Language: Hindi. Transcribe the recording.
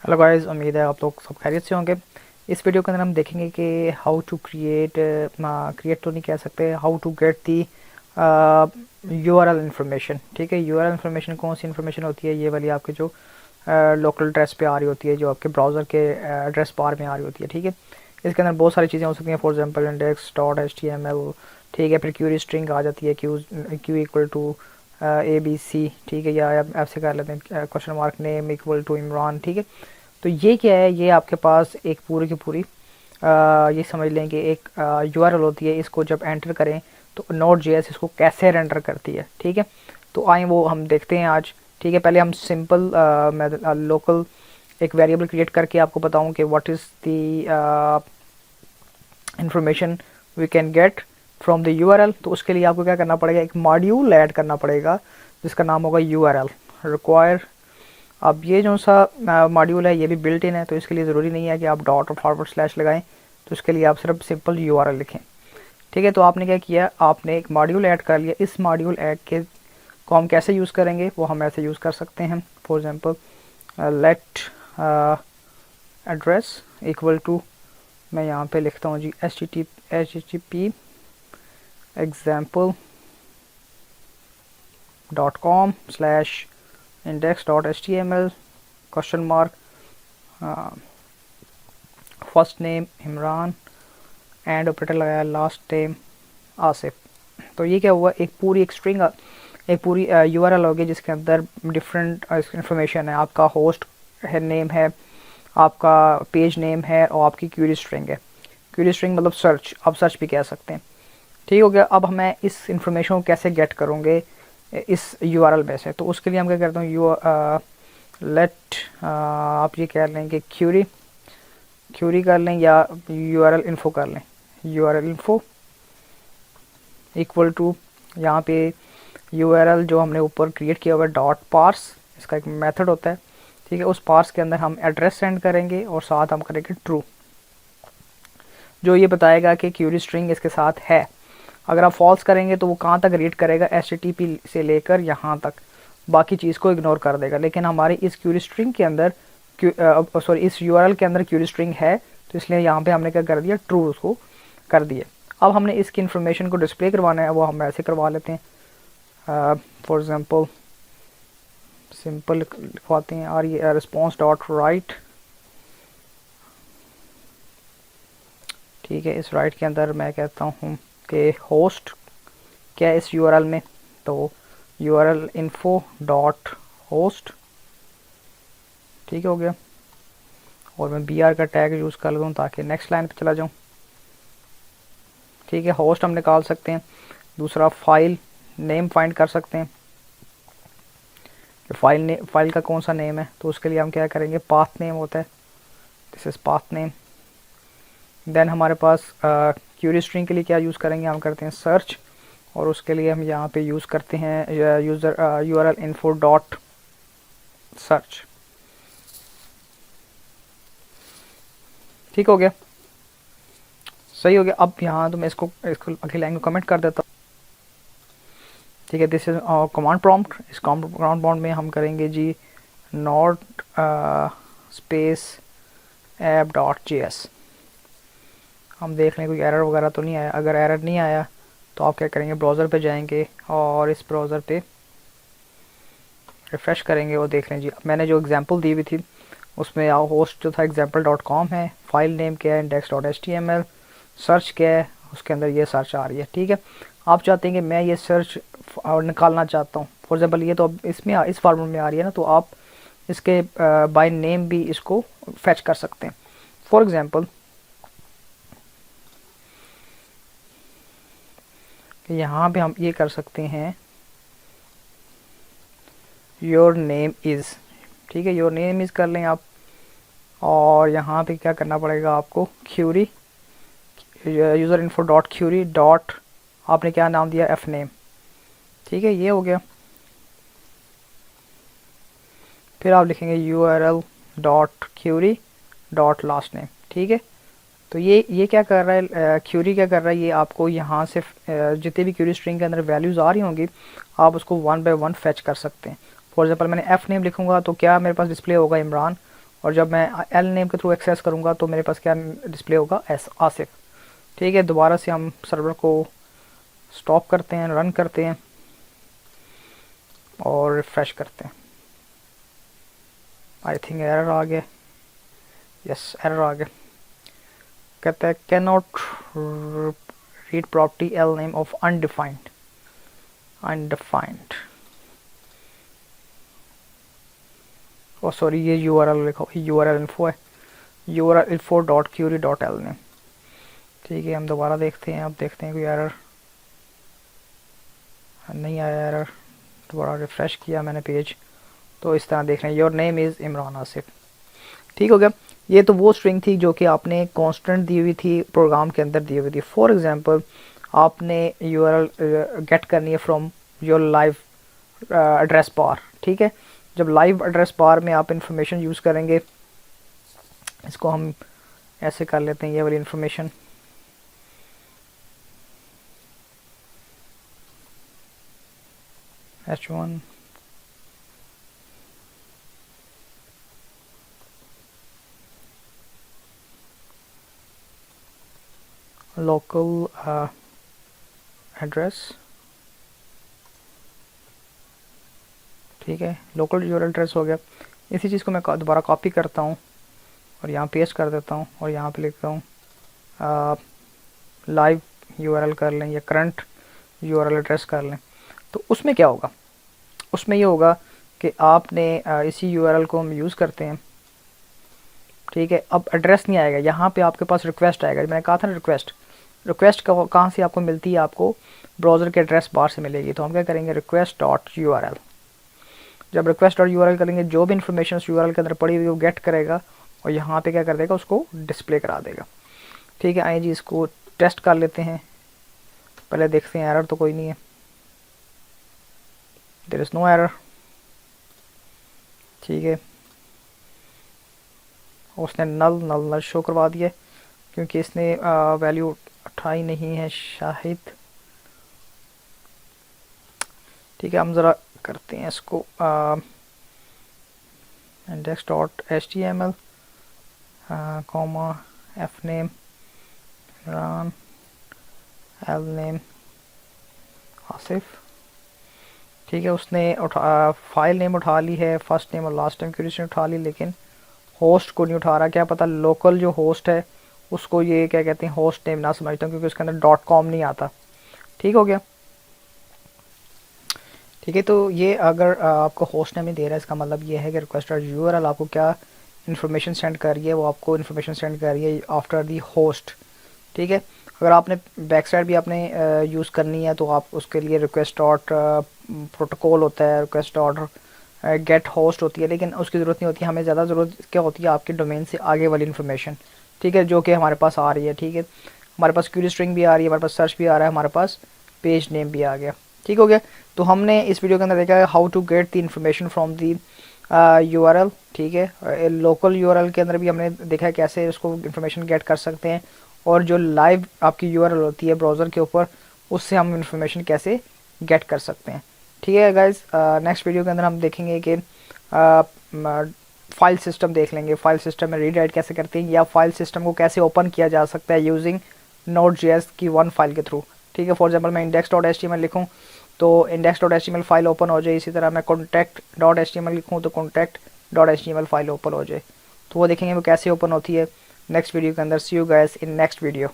हेलो गाइस, उम्मीद है आप लोग सब खैरियत से होंगे। इस वीडियो के अंदर हम देखेंगे कि हाउ टू क्रिएट तो नहीं कह सकते, how to get the URL information. ठीक है, यूआरएल इन्फॉर्मेशन कौन सी इन्फॉर्मेशन होती है? ये वाली आपके जो लोकल एड्रेस पे आ रही होती है, जो आपके ब्राउज़र के एड्रेस बार में आ रही होती है। ठीक है, इसके अंदर बहुत सारी चीज़ें हो सकती हैं, for example index dot H T M L. ठीक है, फिर क्यूरी स्ट्रिंग आ जाती है, Q equal to A B C. ठीक है, या ऐसे कर लेते हैं question mark name equal to Imran. ठीक है, तो ये क्या है? ये आपके पास एक पूरी की पूरी ये समझ लें कि एक यूआरएल होती है। इसको जब एंटर करें तो नोड जेएस इसको कैसे रेंडर करती है। ठीक है, तो आए वो हम देखते हैं आज। ठीक है, पहले हम सिंपल लोकल एक वेरिएबल क्रिएट करके आपको बताऊं कि what is the information we can get from the URL. तो उसके लिए आपको क्या करना पड़ेगा? एक मॉड्यूल ऐड करना पड़ेगा जिसका नाम होगा यूआरएल रिक्वायर। अब ये जो सा मॉड्यूल है ये भी बिल्ट इन है, तो इसके लिए ज़रूरी नहीं है कि आप डॉट और फॉरवर्ड स्लैश लगाएं। तो इसके लिए आप सिर्फ सिंपल यूआरएल लिखें। ठीक है, तो आपने क्या किया? आपने एक मॉड्यूल ऐड कर लिया। इस मॉड्यूल ऐड के को हम कैसे यूज़ करेंगे? वो हम ऐसे यूज़ कर सकते हैं, for example let address equal to, मैं यहाँ पे लिखता हूँ G H T P example .com slash index dot H T M L question mark first name Imran and operator लगाया लास्ट नेम आसिफ। तो ये क्या हुआ? एक पूरी एक स्ट्रिंग, एक पूरी यूआरएल होगी जिसके अंदर डिफरेंट इंफॉर्मेशन है। आपका होस्ट है, नेम है, आपका पेज नेम है और आपकी क्यूरी स्ट्रिंग है। क्यूरी स्ट्रिंग मतलब सर्च, आप सर्च भी कह सकते हैं। ठीक हो गया। अब मैं इस इंफॉर्मेशन को कैसे गेट करूँगे इस यूआरएल में से? तो उसके लिए हम क्या करते हैं, लेट आप ये कह लें कि क्यूरी कर लें या यूआरएल इन्फो कर लें। यूआरएल इन्फो इक्वल टू, यहाँ पे यूआरएल जो हमने ऊपर क्रिएट किया हुआ है डॉट पार्स, इसका एक मेथड होता है। ठीक है, उस पार्स के अंदर हम एड्रेस सेंड करेंगे और साथ हम करेंगे ट्रू, जो ये बताएगा कि क्यूरी स्ट्रिंग इसके साथ है। अगर आप फॉल्स करेंगे तो वो कहाँ तक रीड करेगा? HTTP से लेकर यहाँ तक, बाकी चीज़ को इग्नोर कर देगा। लेकिन हमारी इस क्यूरी स्ट्रिंग के अंदर इस यूआरएल के अंदर क्यूरी स्ट्रिंग है, तो इसलिए यहाँ पे हमने क्या कर दिया? ट्रू उसको कर दिया। अब हमने इसकी इन्फॉर्मेशन को डिस्प्ले करवाना है, वो हम ऐसे करवा लेते हैं। फॉर एग्जांपल सिंपल लिखवाते हैं और ये रिस्पॉन्स डॉट राइट। ठीक है, इस राइट के अंदर मैं कहता हूँ कि होस्ट क्या है इस यूआरएल में, तो यूआरएल इन्फो डॉट होस्ट। ठीक हो गया, और मैं br का टैग यूज़ कर लूँ ताकि नेक्स्ट लाइन पे चला जाऊँ। ठीक है, होस्ट हम निकाल सकते हैं। दूसरा फाइल नेम फाइंड कर सकते हैं कि फाइल का कौन सा नेम है। तो उसके लिए हम क्या करेंगे? पाथ नेम होता है, this is path name. Then हमारे पास क्यूरी स्ट्रिंग के लिए क्या यूज़ करेंगे? हम करते हैं सर्च, और उसके लिए हम यहाँ पे यूज़ करते हैं यूआरएल इन्फो डॉट सर्च। ठीक हो गया, सही हो गया। अब यहाँ तो मैं इसको अगली लाइन को कमेंट कर देता हूँ। ठीक है, दिस इज कमांड प्रॉम्प्ट। इस कमांड प्रॉम्प्ट में हम करेंगे G not space app dot JS. हम देख लें कोई एरर वगैरह तो नहीं आया। अगर एरर नहीं आया तो आप क्या करेंगे? ब्राउज़र पे जाएंगे और इस ब्राउज़र पे रिफ़्रेश करेंगे और देख लें जी, मैंने जो एग्जांपल दी हुई थी उसमें होस्ट जो था example.com है, फाइल नेम क्या है index dot H T M L, search क्या है उसके अंदर ये सर्च आ रही है। ठीक है, आप चाहते हैं कि मैं ये सर्च निकालना चाहता हूँ, फॉर एग्जांपल ये तो अब इसमें इस फॉर्मेट में आ रही है ना, तो आप इसके बाय नेम भी इसको फैच कर सकते हैं। फॉर एग्जांपल यहाँ पे हम ये कर सकते हैं योर नेम इज़। ठीक है, योर नेम इज़ कर लें आप, और यहाँ पे क्या करना पड़ेगा आपको? Query user info dot query dot, आपने क्या नाम दिया? F name. ठीक है, ये हो गया। फिर आप लिखेंगे URL dot query dot last name. ठीक है, तो ये क्या कर रहा है? क्यूरी क्या कर रहा है? ये आपको यहाँ से जितने भी क्यूरी स्ट्रिंग के अंदर वैल्यूज़ आ रही होंगी आप उसको 1 बाय 1 फैच कर सकते हैं। फॉर एग्जांपल मैंने एफ नेम लिखूंगा तो क्या मेरे पास डिस्प्ले होगा? इमरान। और जब मैं एल नेम के थ्रू एक्सेस करूँगा तो मेरे पास क्या डिस्प्ले होगा, एस आसिफ। ठीक है, दोबारा से हम सर्वर को स्टॉप करते हैं, रन करते हैं और रिफ्रेश करते हैं। आई थिंक एरर आ गया, यस एरर आ गया। कहता है can not read property L name of undefined. Oh sorry, ये URL लिखा हुआ, URL इन्फो है, URL info dot query dot L name. ठीक है, हम दोबारा देखते हैं, अब देखते हैं कोई एरर नहीं आया। एरर दोबारा रिफ़्रेश किया मैंने पेज, तो इस तरह देख रहे हैं your name is Imran Asif. ठीक हो गया। ये तो वो स्ट्रिंग थी जो कि आपने कांस्टेंट दी हुई थी, प्रोग्राम के अंदर दी हुई थी। फॉर एग्जांपल आपने URL गेट करनी है from your live address bar. ठीक है, जब लाइव एड्रेस बार में आप इंफॉर्मेशन यूज़ करेंगे, इसको हम ऐसे कर लेते हैं, ये वाली इंफॉर्मेशन H1 लोकल एड्रेस। ठीक है, लोकल यूआरएल एड्रेस हो गया। इसी चीज़ को मैं दोबारा कॉपी करता हूँ और यहाँ पेस्ट कर देता हूँ और यहाँ पे लिखता हूँ लाइव URL कर लें या करंट URL एड्रेस कर लें। तो उसमें क्या होगा, उसमें ये होगा कि आपने इसी URL को हम यूज़ करते हैं। ठीक है, अब एड्रेस नहीं आएगा, यहाँ पे आपके पास रिक्वेस्ट आएगा। मैंने कहा था ना रिक्वेस्ट कहाँ से आपको मिलती है, आपको ब्राउज़र के एड्रेस बार से मिलेगी। तो हम क्या करेंगे, रिक्वेस्ट डॉट URL। जब रिक्वेस्ट डॉट URL करेंगे, जो भी इंफॉर्मेशन उस URL के अंदर पड़ी हुई वो गेट करेगा और यहाँ पे क्या कर देगा, उसको डिस्प्ले करा देगा। ठीक है, आइए जी इसको टेस्ट कर लेते हैं। पहले देखते हैं, एरर तो कोई नहीं है, देयर इज़ नो एरर। ठीक है, उसने नल शो करवा दिया क्योंकि इसने वैल्यू उठाई नहीं है शायद। ठीक है, हम ज़रा करते हैं इसको index dot HTML comma F name Imran L name Asif. ठीक है, उसने फाइल नेम उठा ली है, फर्स्ट नेम और लास्ट नेम की उठा ली, लेकिन होस्ट को नहीं उठा रहा। क्या पता लोकल जो होस्ट है उसको ये क्या कहते हैं, होस्ट नेम ना समझता हूँ, क्योंकि उसके अंदर .com नहीं आता। ठीक हो गया। ठीक है, तो ये अगर आपको होस्ट नेम नहीं दे रहा है, इसका मतलब ये है कि रिक्वेस्ट URL आपको क्या इन्फॉर्मेशन सेंड कर रही है, वो आपको इन्फॉर्मेशन सेंड कर रही है आफ्टर दी होस्ट। ठीक है, अगर आपने बैक साइड भी आपने यूज़ करनी है तो आप उसके लिए रिक्वेस्ट डॉट प्रोटोकॉल होता है, रिक्वेस्ट डॉट गेट होस्ट होती है, लेकिन उसकी ज़रूरत नहीं होती। हमें ज़्यादा ज़रूरत क्या होती है, आपके डोमेन से आगे वाली इन्फॉर्मेशन। ठीक है, जो कि हमारे पास आ रही है। ठीक है, हमारे पास क्यूरी स्ट्रिंग भी आ रही है, हमारे पास सर्च भी आ रहा है, हमारे पास पेज नेम भी आ गया। ठीक हो गया। तो हमने इस वीडियो के अंदर देखा है how to get the information from the URL। ठीक है, लोकल URL के अंदर भी हमने देखा है कैसे उसको इन्फॉर्मेशन गेट कर सकते हैं, और जो लाइव आपकी URL होती है ब्राउज़र के ऊपर, उससे हम इन्फॉर्मेशन कैसे गेट कर सकते हैं। ठीक है गाइज, नेक्स्ट वीडियो के अंदर हम देखेंगे कि फाइल सिस्टम देख लेंगे, फाइल सिस्टम में रीड राइट कैसे करते हैं, या फाइल सिस्टम को कैसे ओपन किया जा सकता है यूजिंग Node.js की वन फाइल के थ्रू। ठीक है, फॉर एग्जांपल मैं index.html लिखूं तो index.html फाइल ओपन हो जाए, इसी तरह मैं contact.html लिखूं तो contact.html फाइल ओपन हो जाए। तो वो देखेंगे वो कैसे ओपन होती है नेक्स्ट वीडियो के अंदर। See you guys in next video.